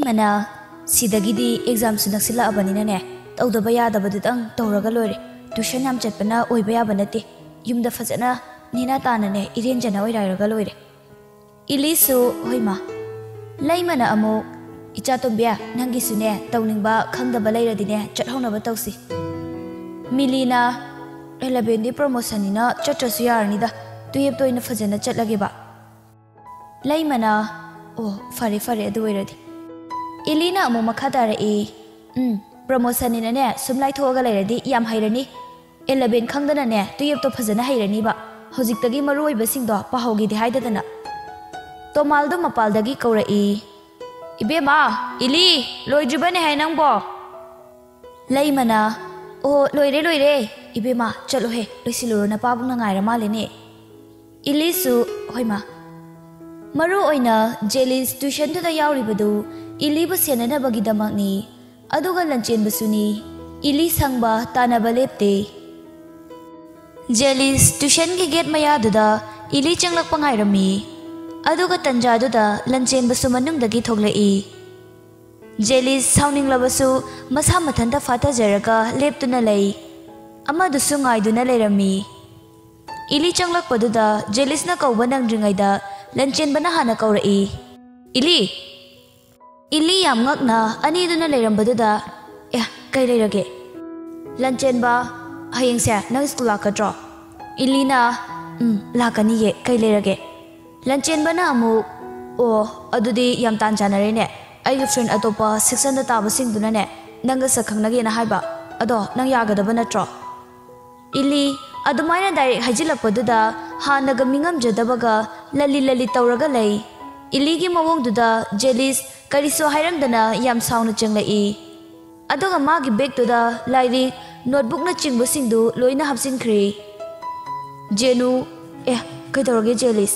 ꯂꯩꯃꯅ ꯁꯤꯗꯒꯤꯗꯤ ꯑꯦꯛꯖꯥꯝꯁꯨ ꯅꯛꯁꯤꯜꯂꯛꯑꯕꯅꯤꯅꯅꯦ ꯇꯧꯗꯕ ꯌꯥꯗꯕꯗꯨꯗꯪ ꯇꯧꯔꯒ ꯂꯣꯏꯔꯦ ꯇ꯭ꯌꯨꯁꯟ ꯌꯥꯝ ꯆꯠꯄꯅ ꯑꯣꯏꯕ ꯌꯥꯕ ꯅꯠꯇꯦ ꯌꯨꯝꯗ ꯐꯖꯅ ꯅꯦꯅꯥ ꯇꯥꯅꯅꯦ ꯏꯔꯦꯟꯖꯅ ꯑꯣꯏꯔꯥꯏꯔꯒ ꯂꯣꯏꯔꯦ ꯏꯂꯤꯁꯨ ꯍꯣꯏꯃ ꯂꯩꯃꯅ ꯑꯃꯨꯛ ꯏꯆꯥꯇꯣꯝꯕꯤ ꯅꯪꯒꯤꯁꯨꯅꯦ ꯇꯧꯅꯤꯡꯕ ꯈꯪꯗꯕ ꯂꯩꯔꯗꯤꯅꯦ ꯆꯠꯍꯧꯅꯕ ꯇꯧꯁꯤ ꯃꯤꯂꯤꯅ 11ꯗꯤ ꯄ꯭ꯔꯣꯃꯣꯁꯟꯅꯤꯅ ꯆꯠꯇ꯭ꯔꯁꯨ ꯌꯥꯔꯅꯤꯗ 12ꯇ ꯑꯣꯏꯅ ꯐꯖꯅ ꯆꯠꯂꯒꯦꯕ ꯂꯩꯃꯅ ꯑꯣ ꯐꯔꯦ ꯐꯔꯦ ꯑꯗꯨ ꯑꯣꯏꯔꯗꯤ इलीना अमु मखा तारई प्रमोशन ने सुम लाइथोगा लेरदी याम हैरनी 11 खंगदना 12 तो फजना हैरनीबा हौजिकतगी मरुइबसिंगदो पाहोगी दे हाइददना तोमालदो मपालदगी कौरई इबेमा इली लोइजुबने है नंगबो लैमना ओ लोइरे लोइरे इबेमा चलो हे लोइसिलुरो ना पाबुंग नाइरा मालेने इलीसु होइमा मरु ओइना जेलिस ट्यूशन तुदा यावरिबदु इलीबु सेननबगिदमकनी अदुगा लंचेनबसुनी इली संगबा तानबा लेपते जेलिस ट्यूशन की गेट मयादुदा इली चंगलकपा ngairami अदुगा तंजादुदा लंचेनबसु मनुंगदगी थोगलई जेलिस साउनिंगलबसु मसा मथंता फाताजरगा लेपतुना लई अमदुसु ngaiduna लेरami इली चंगलकपदुदा जेलिसना कौबा नंग्रिंगाइदा लंचेनबना हाना कौरई इली इली याम ngakna अनीदुना लेरंबदुदा ए कई लेरगे लंचेनबा हयेंसे नंग स्कूल लाकद्रो इलीना लाकनी ये कई लेरगे लंचेनबना अमु ओ अदुदी याम तान जानरेने आइगे फ्रेंड अतोपा सेक्शन दा ताबसिंगदुनाने नंगा सखंगनगे ना हाइबा अदो नंग यागदबा नत्रो इली अदुमाइना डायरेक्ट हाइजिलपदुदा हानगा मिंगमजदबगा लली लली तौरगा लई इलीगी मवोंगदुदा जेलिस करिसो हाइरमदना याम साउना चंगलई अदुगा मागी बेगतुदा लाइरिक नोटबुक ना चिंगबसिंगदु लोइना हापसिनख्री जेनु ए कइदौरगे जेलिस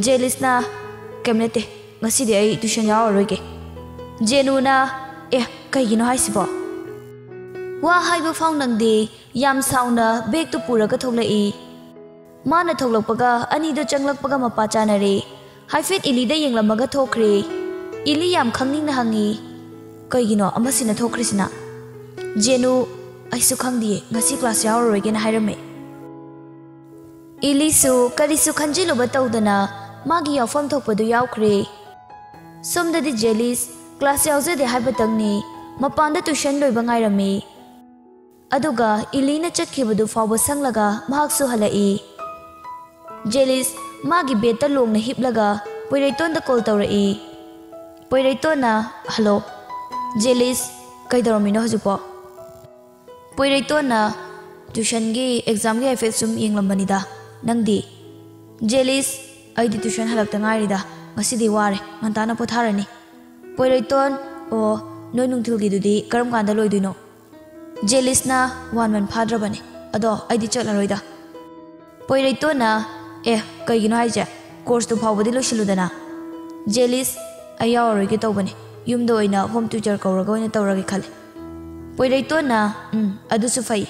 जेलिसना केमनेते ngasi de ai tuition yaoroige jenuna e kaigino haisibo wa haibu faunangde yam sauna bag tu puraga thoglai mana thoglokpaga ani do changlakpaga mapa chanare haifet ili da yenglamaga thokre ili yam khangning na hangi kaigino amasina thokrisina jenu aisu khangdi ngasi class yaoroige na hairame ili su karisu khanjilu batawdana magi yawfam thokpadu yawkhre somdadi jelis class yawje de haibatangni mapanda tuition loiba ngairami aduga ilina chakhibadu fawba sanglaga mahaksu halai jelis magi beta longna hiplaga poiraiton da call tawrai poiraitona hello jelis kaidormino hajupo poiraitona tuition gi exam gi effect sum yenglambani da nangdi jelis aidi tuition halakta ngairida ngasi ware ngantana potharani poiraiton o noi nungthilgi dudi karam kanda loiduino jelisna one man phadrabani ado aidi chatlaroida poiraitona e kaigino haije course tu phawbadi losiludana jelis ayawrigi tawbani yumda oina home tutor kauraga oina tawragi khale poiraitona adu su fai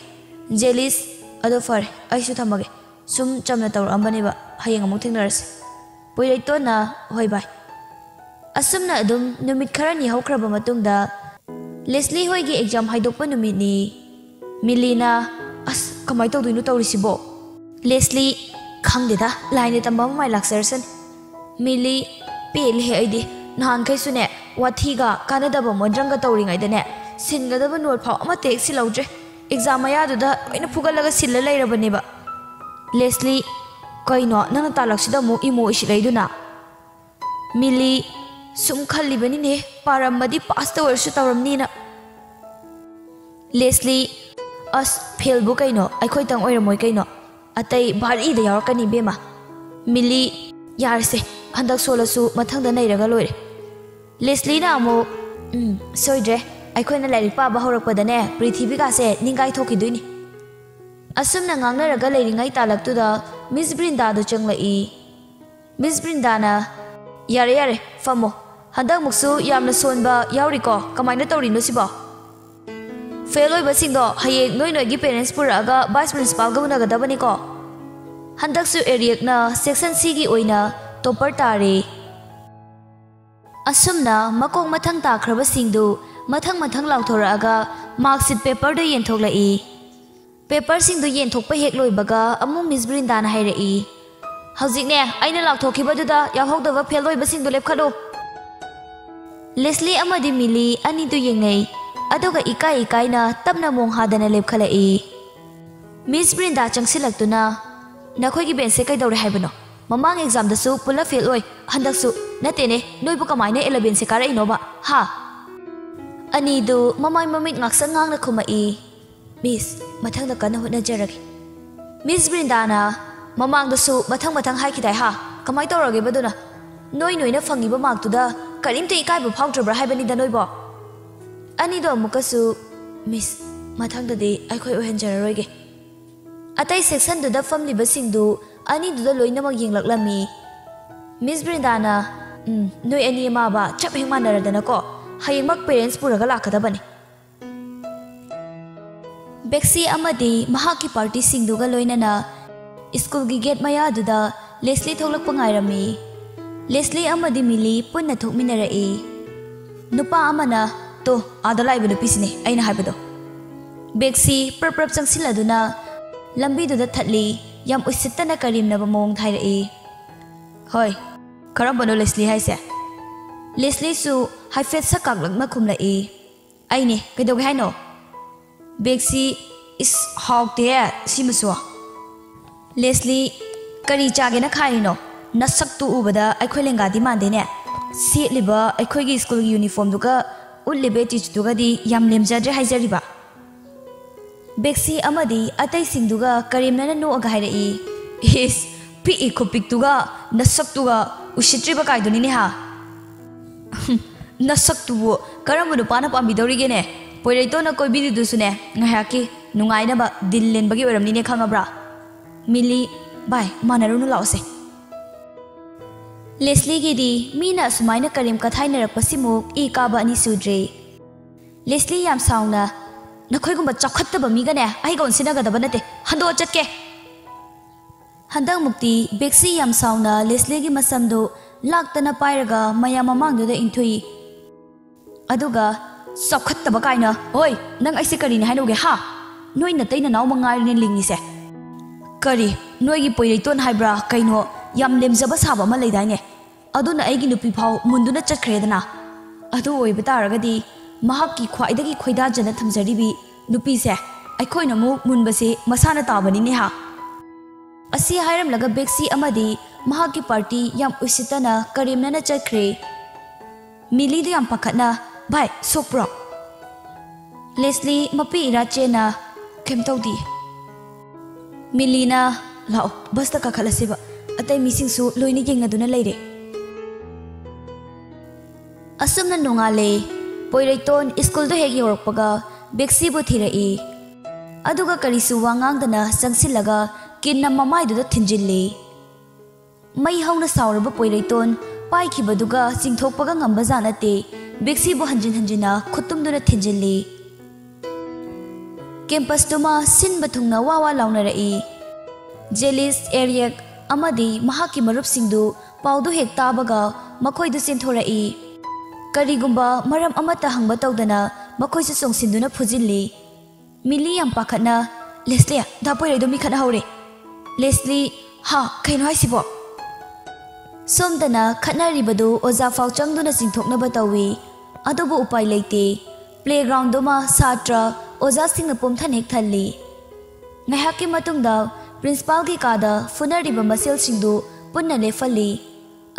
jelis ado fare aisu thamage sum chamna tawr ambani ba hayeng amuk thengnaras poiraitona hoi bai asumna adum numit kharani haukraba matungda leslie hoigi exam haidokpa numit ni milina as kamai tawduinu tawrisibo leslie khangdeda line tamba mai laksarsan mili pel he aidi nahan kai sune wathiga kanadaba modrangga tawringai dane singadaba not phaw ama tek silawdre exam aya duda oina phugalaga silla leirabaneba leslie kaino nana talaksida mu imo isilaiduna mili sum khallibani ne paramadi pasta warsu tawramni na leslie as failbu kaino aikhoi tang oiramoi kaino atai bari da yarakani bema mili yarse handak solasu mathangda nairaga loire leslie na amu soidre aikhoina lairik pa ba horakpada ne prithvi ka se ningai thokiduini asumna ngangnaraga leiringai talaktuda Miss Brinda do changlai Miss Brinda na yare yare famo handak muksu yamna sonba yauriko kamaina tawrino sibo fail oi basingdo hayeng noi noi gi parents puraga vice principal ga unaga dabani ko handak su area na section C gi oina topper tare असुमना मकोंग मथंग ताख्रबसिंगदु मथंग मथंग लाउथोरअगा marksheet paper दो येंथोक्लई paper सिंगदु येंथोक्पा हेक लोइबगा अमु miss ब्रिंदाना हाइरई हौजिकने आइना लाउथोखिबदुदा याहौदबा फेल लोइबसिंगदु लेपखलो लेस्ली अमदि मिली अनिदु येंगै अदुगा इकाई इकाइना तबना मोंग हादना लेपखलई मिस ब्रिंदा चंगसिलक्तुना नखोइगी बेंसे कैदौरे हाइबनो ममांग एग्जाम दसु पुला फेल ओइ हंदकसु नतेने नोइबु कमाइना 11 से कारइनोबा हा अनिदु ममाई ममित ngaksan ngangna khumai मिस मथंग द कन होनजरगे मिस ब्रिंदाना ममांग दसु मथंग मथंग हाइखिदाइ हा कमाइ तौरगे बदुना नोइ नोइना फंगिबा मार्कतुदा करिमते इकाइबु फाउद्रब्रा हाइबनिदा नोइबो अनिदो अमुकसु मिस मथंग ददि आइखोइ ओहनजररोइगे अतै सेक्शन दुदा फमलिबा सिंगदु अनिदुदा लोइनमक येंगलक्लमी मिस ब्रिंदाना नोइ अनि माबा चप हेंग मानरदनको हयेंमक पेरेंट्स पुरगा लाखदबने बेक्सी अमदी महाकी पार्टी सिंगदुगा लोइनना स्कूल की गेट मयादुदा लेस्ली थोलक पंगाइरमी लेस्ली अमदी मिली पुन्ना थोकमिनरई नुपा अमना तो आदा लाइबा नुपीसिने अइना हाइबदो बेक्सी प्रप्रप चंगसिलदुना लंबीदुदा थटली याम उसित्तना करीमनबा मोंग थाइरई होय करबनो लेस्ली हाइसे लेस्ली सु हाइफेट सकागलकना खुमलाई आइने कैदोगे हाइनो बेक्सी इस हाउते सिमसु लेस्ली करी चागेना खाइनो नसक्तु उबदा अखोइ लेंगादी मानदेने सेटलिबा अखोइगी स्कूल यूनिफॉर्म दुगा उल्लिबे टीचदुगादी याम लेमजाद्रे हाइजरिबा बेक्सी अमदी अतै सिंगदुगा करीमना नोअगा हाइरई इस पी खुपिकतुगा नसक्तुगा उसित्रिबा काइदुनिने हा नसक्तुबु करम नुपाना पामिदौरिगेने पोइरैतोना कोइबिदिदुसुने ngahaki nungainaba dil lenbagi oramnine khangabra मिली बाय मानरुनु लाओसे लेस्ली गिदी मीना सुमाइना करीम कथाइनरपसिमुक ई काबा अनि सुद्रे लेस्ली याम साउना नखोइगुम चखत्तबा मीगने आइगोन सिनागदबा नते हंदो चटके हंदंग मुक्ति बेक्सी याम साउना लेस्ली गी मसमदो लाक्तना पाइरगा मया ममांगदुदा इंथुई अदुगा चखत्तबा काइना ओय नंग आइसे करीने हाइनोगे हा नोइ नतैना नाउ मंगाइने लिंगिसे करी नोइगी पोइरैतोन हाइब्रा कैनो याम लेमजबा साबा मा लैदाइने अदुना आइगी नुपी फाउ मुंदुना चटख्रेदना अदु ओइबा तारगदी महाकी ख्वाइदगी खोइदाजना थमजरिबी नुपीसे आइखोइना मु मुनबसे मसाना ताबनिने हा असी हाइरम लगा बेक्सी अमदी महाकी पार्टी याम उसितना करीमना चटख्रे मिलीदु याम पखतना भाई सोप्रो लेस्ली मपी इराचेना केमतौदी मिलीना लाओ बस तक खलसेबा अतै मिसिंसु लोइनि गेंगदुना लेरे असुमना नोंगाले पोइरैतोन स्कूल दो हेग योरपगा बेक्सी बु थिरई अदुगा करिसु वांगांगदना संगसिलगा किन्ना ममाइदुदा थिंजिल्ले मई हौना सावरबा पोइरैतोन पाइखिबदुगा सिंथोकपगा ngamba जानते बेक्सी बु हंजिन हंजिना खुतुमदुना थिंजिल्ले कैंपस तुमा सिनबा थुंगना वावा लाउनरई जेलिस एरियक अमदी महाकी मरुप सिंधु पाउदु हेक ताबगा मखोइदु सिंथोरई करीगुंबा मरम अमता हंगबा तौदना मखोइसु सोंगसिंदुना फुजिल्ली मिली याम पाखना लेस्ली दापोइरैदो मी खना हौरे लेस्ली हा खैनो हाइसिबो सोमदना खनारिबदु ओजा फाउ चंगदुना सिंथोकनबा तौवी अदुबु उपाय लेते प्लेग्राउंड दोमा सात्रा ओजा सिंह पोमथन हेक थल्ली ngahaki matungda प्रिंसिपल की कादा फुनरिबा मसेल सिंधु पुन्ना लेफल्ली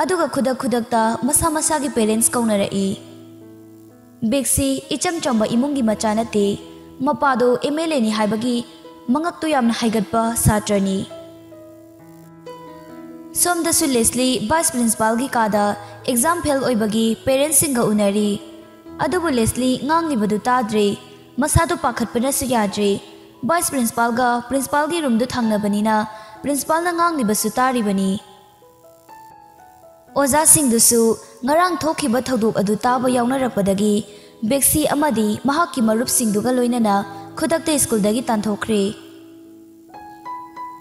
अदुगा खुदक खुदकता मसा मसा की पेरेंट्स कौनरई बेक्सी इचम चंबा इमुंगी मचा नते मपादो एमएलए नि हाइबगी मंगक्तु यामना हाइगतपा सात्रनी सोमदसु लेस्ली वाइस प्रिंसिपल की कादा एग्जाम फेल ओइबगी पेरेंट्स सिंगा उनरी अदुबु लेस्ली nganglibadu ताद्रे मसादो पाखतपनसु याद्रे वाइस प्रिंसिपल की रूम दु थांगनबनिना प्रिंसिपल ना nganglibasु तारिबनी ओजा सिंगदुसु ngarang thokhiba thodok adu taba yaunarapodagi बेक्सी अमदी महाकी मरुप सिंधुगा लोइनना खुदकते स्कूल दगी तांथोखरे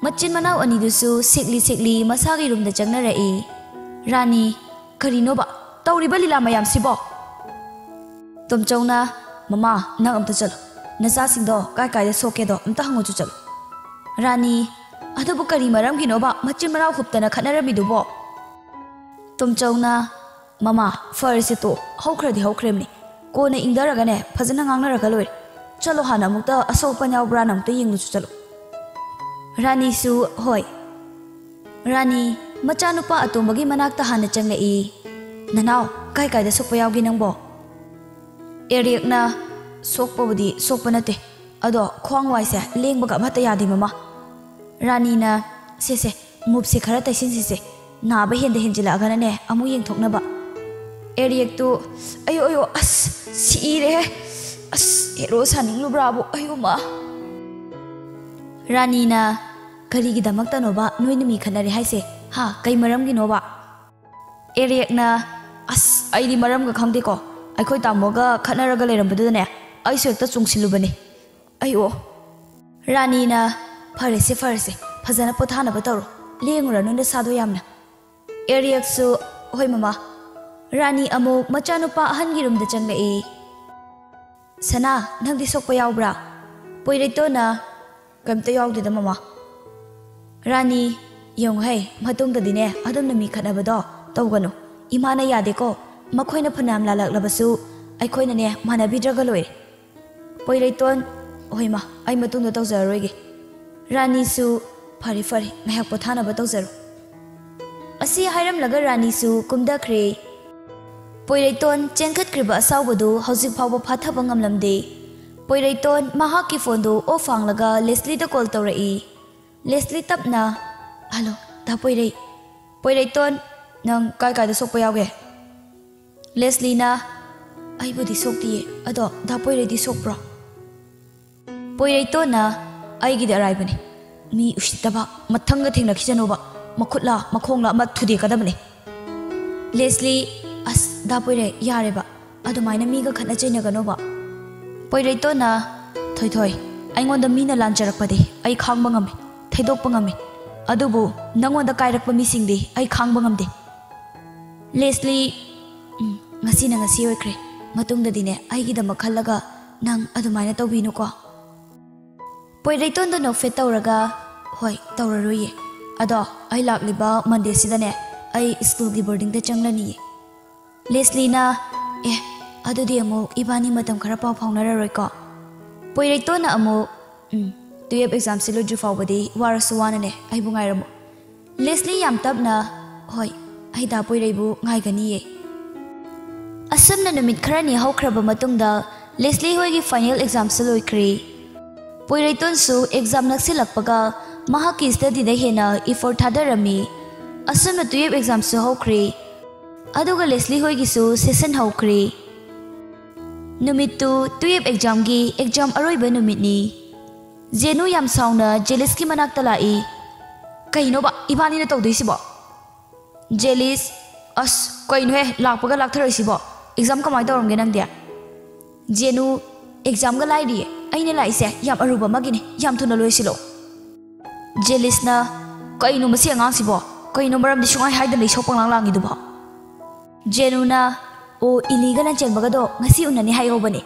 मचिन मनाव अनिदुसु सेकली सेकली मसागी रूम द चंगनरई रानी करिनोबा तौरीबा लीला मयाम सिबो तुमचौना ममा नंग अमता चलो नचा सिंदो काय काय सोके दो अमता हंगो चलो रानी अदुबु करी मरम गिनोबा मचिन मराव हुप्तना खनरबिदुबो तुमचौना ममा फरसे तो हौख्रदि हौख्रेमनी कोने इंदरगने फजना ngangnaraga loi चलो हाना मुक्ता असोपन यावब्रा नमते यिंगलु चलो रानी सु होय रानी मचानुपा अतोमगी मनाक्ता हाना चंगई ननाव काय काय सोकपा यावगी नंगबो एरियकना सोकपबदी सोकपनते अदो खोंग वाइसे लेंगबगा मता यादि ममा रानी ना से मुबसे खरा तैसिन से नाबा हेंदे हेंजिलागनने अमु येंथोकनबा एरियक तो अयो अयो अस सीरे अस हेरो सानिंगलुब्राबो अयो मा रानी ना करिगिदमक्तनोबा नोइनमी खनरे हाइसे हा कई मरमगिनोबा एरियक ना अस आइदि मरमगा खंगदेको अखोय तामोगा खनरगा लेरमबदने आइसु एकता चुंगसिलुबने अयो रानी ना फरसे फजना पोथानबा तौरो लेंगुरनु न सादो यामना एरियकसु होय ममा रानी अमो मचानुपा अहनगी रूमदा चंगलई सना नंगदि सोकपा यावब्रा पोइरेतोना कमता यावदेदा ममा रानी यong है मतुंगददिने अदुमना मी खनबदो तौगनो इमाना यादेको मखोइना फनाम लालकलबसु अखोइनाने मानबिद्रगा लोइ पोइरेतोन ओइमा आई मतुंगदा तौजरोइगे रानीसु फरे ngahak पोथानबा तौजरो असी हाइरमलगा रानीसु कुमदख्रे पोइरेतोन चेंखत्क्रिबा असावबदु हौजिक फावबा फाथबा ngamlamde पोइरेतोन महाकी फोनदो ओफांगलगा लेस्ली दा कॉल तौरई लेस्ली तपना हेलो दा पोइरेतोन नंग काय काय दा सोकपा यावगे लेस्ली ना आइबुदि सोकतिए अदो दा पोइरेदि सोकप्रो पोइरेतोन ना आइगिदि अराइबने मी उसितबा मथंगा थेंगनखिजनोबा मखुतला मखोंगला मा थुदे कदबने लेस्ली अस दा पोइरे यारेबा अदुमाइना मीगा खतना चैनगनोबा पोइरेतोना थोय आइंगोंदा मीना लांचरकपदि आई खांगबा ngame थैदोकपा ngame अदुबु नंगोंदा कायरकपा मिसिंगदि आई खांगबा ngamde लेस्ली ngasi ओइख्रे मतुंगददिने आइगिदमा खल्लगा नंग अदुमाइना तौबिनुको पोइरेतोंदो नोफे तौरगा होय तौररोये अदो आई लाक्लिबा मंडे सिदने आई स्कूल की बोर्डिंग ते चंगलनी लेस्ली ना ए अदुदि अमु इबानी मतम खरा पाव फाउनररोइको पोइरेतोना अमु 12 एग्जाम से लोजु फावबदी वारसुवानने आइबु ngairamo लेस्ली याम तबना होय आई दा पोइरेबु ngaigनिये असमना नुमित खरानि हौख्रबा मतुंगदा लेस्ली होयगी फाइनल एग्जाम से लोइख्री पोइरेतोनसु एग्जाम नक्सिलकपगा महाकी स्टडी दा हेना इफोर्ट थादरमी असमना 12 एग्जाम से हौख्री अदुगा लेस्ली होयगिसु सेशन हौख्री नुमितु 12 एग्जाम अरोइबा नुमितनी जेनु याम साउना जेलिस की मनाक्ता लाई कइनोबा इबानी ना तौदोइसिबो जेलिस अस कइनो हे लाकपगा लाकथरसिबो एग्जाम कमाय तौरमगे नंगदे जेनु एग्जाम गा लाइरि आइने लाइसे याम अरुबा मगिने याम थुना लोइसिलो जेलिसना कइनो मसे अंगांसिबो कइनो मरमदि सुंगाय हाइदन लेसोपंग लांगिदुबो जेनुना ओ illegal चेंबगदो ngasi unani hayobane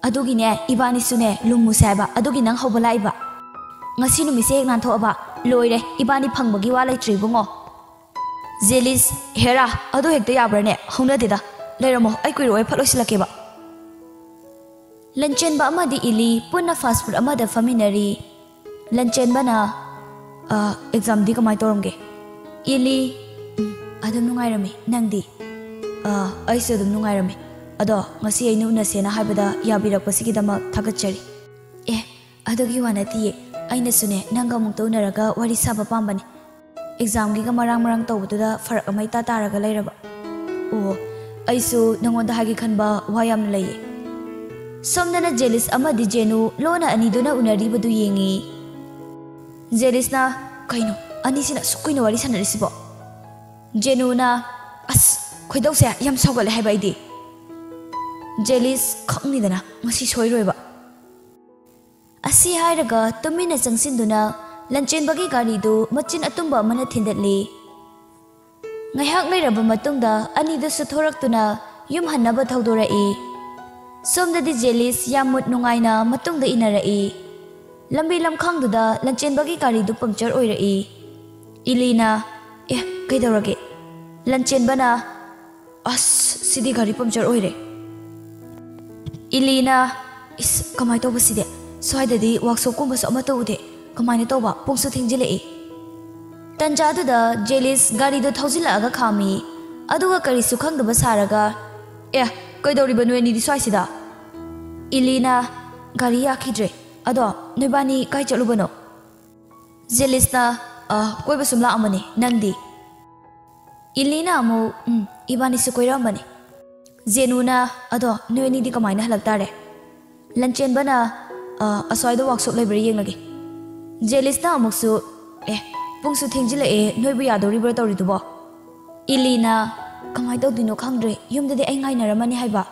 adugine ibani sune lumu saiba adugi nang hobalaiba ngasi numise ek nan thoaba loire ibani phangbagi wa laitri bungo jelis hera adu hekta yabrane hongna deda leiramo ai kuiroi phalosilakeba lanchen ba amadi ili punna fast food amada faminari lanchen bana exam di kamai toromge ili adum nungairami nangdi aise adum nungairami ado ngasi ainu unasena haibada yabirakpasigidamak thagachari adugi wanati aina sune nanga mukta unaraga wari saba pambani exam gi ga marang tawbuda farak amai ta taraga leiraba o aisu nangonda hagi khanba wayam lei somnana jelis amadi jenu lona aniduna unaribadu yengi jelisna kaino anisina sukuina wari sanarisibo jenuna as khoidause yam sawgale haibaidi jelis khangnidana ngasi soiroiba asi hairaga tumina changsinduna lanchen bagi gari du machin atumba mana thindatli Ngayhak leiraba matungda anidasu thoraktuna yum hannaba thaudorai. Somdadi Jelis yamut nungaina matungda inarai. Lambi lamkhangduda lanchenbagi gari du puncture oirai. Ilina kaidaurage lanchenbana as sidi gari puncture oire. Ilina is kamai tawba side swaidadi workshop kumba sama tawde kamai tawba pungsu thingjilai. Tanjaduda Jelis gari do thaujilaga khami aduga kari sukhangdaba saraga kaidauriba noini di swaisida. Ilina gari yakhidre ado noibani kai chalubano. Jelisna koiba sumla amani nangdi. Ilina amu ibani su koira amani. Zenuna ado noini di kamaina halaktare. Lanchenbana aswaido workshop library yenglage. Jelisna amuksu pungsu thingjilai noibu yadoribra tawridubo. Ilina kamai tawdino khangdre yumdadi ai ngainaramani haiba.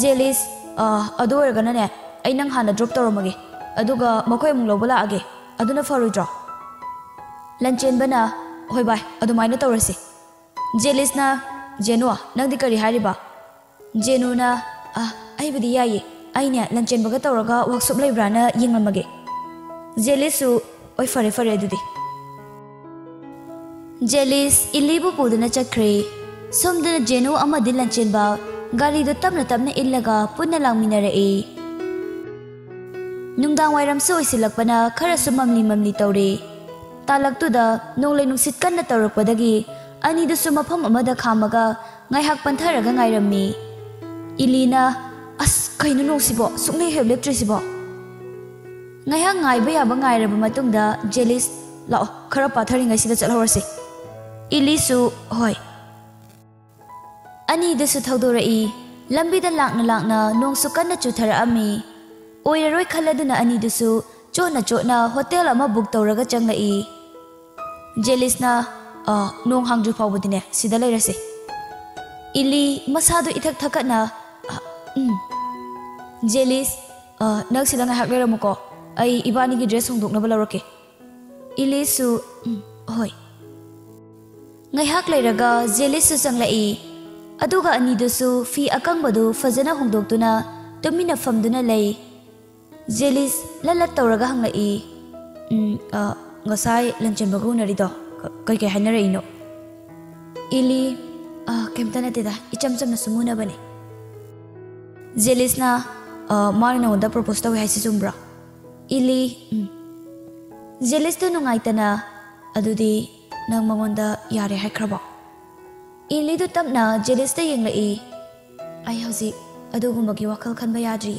Jelis adu oirganane ai nang hana drop tawramage aduga makoi amuk lawba laage aduna faroidro. Lanchenbana hoi bai adumaina tawrasi. Jelisna Jenu nangdi kari hariba. Jenuna aibadi yaye aine lanchenbaga tawraga workshop leibrana yenglamage. Jelisu oi fare adudi. Jelis ilibu puduna chakre. Somdana Jenu amadi lanchenba gari do tapna illaga punna langminarai. Nungdang wairam su oisilakpana kharasu mamli tawre. Talaktuda nonglai nungsit kanna tawrakpadagi anidusu mafam amada khamaga ngaihak pantharaga ngairammi. Ilina as kaino nongsibo suknai heb leptrisibo. Ngaihak ngaiba yaba ngairaba matungda Jelis lao khara patharingai sida chalhorasi. Ilisu hoi. Anidusu thaudorai lambida lakna nongsu kanna chutharaami. Oiraroi khaladuna anidusu chona hotel ama book tawraga changlai. Jelisna nong hangju fawbadine sida leirase. Ili masadu ithak thakatna Jelis nang sida ngahak leiramuko ai ibani gi dress hongdoknaba lawrake. Ilisu hoi. Ngahak leiraga Jelisu changlai. Aduga anidusu fi akangbadu fajana hongdoktuna tumina famduna lei. Jelis lalat tawraga hanglai. Ngasai lanchenbaga unarido kai hainaraino. Ili kemta nateda icham chamna sumuna bane. Jelisna mari nonda propose tawi haisi sumbra. Ili Jelis tu nungaitana adudi nang mangonda yare haikraba. Ili tu tapna Jelis ta yenglai. Ai hausi adugumbagi wakal khanba yadri.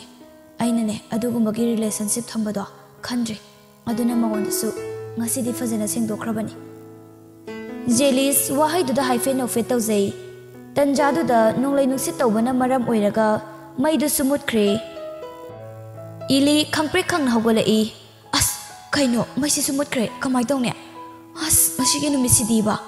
Ainane adugumbagi relationship thambado khandre. Aduna mangondasu ngasidi fajana sengdokhrabani. Jelis wahaiduda hyphen of it tawjai. Tanjaduda nonglai nungsit tawbana maram oiraga maidu sumutkre. Ili khangpre khangna hogolai. As kaino maisi sumutkre kamai tawne. As masigi numisidi ba.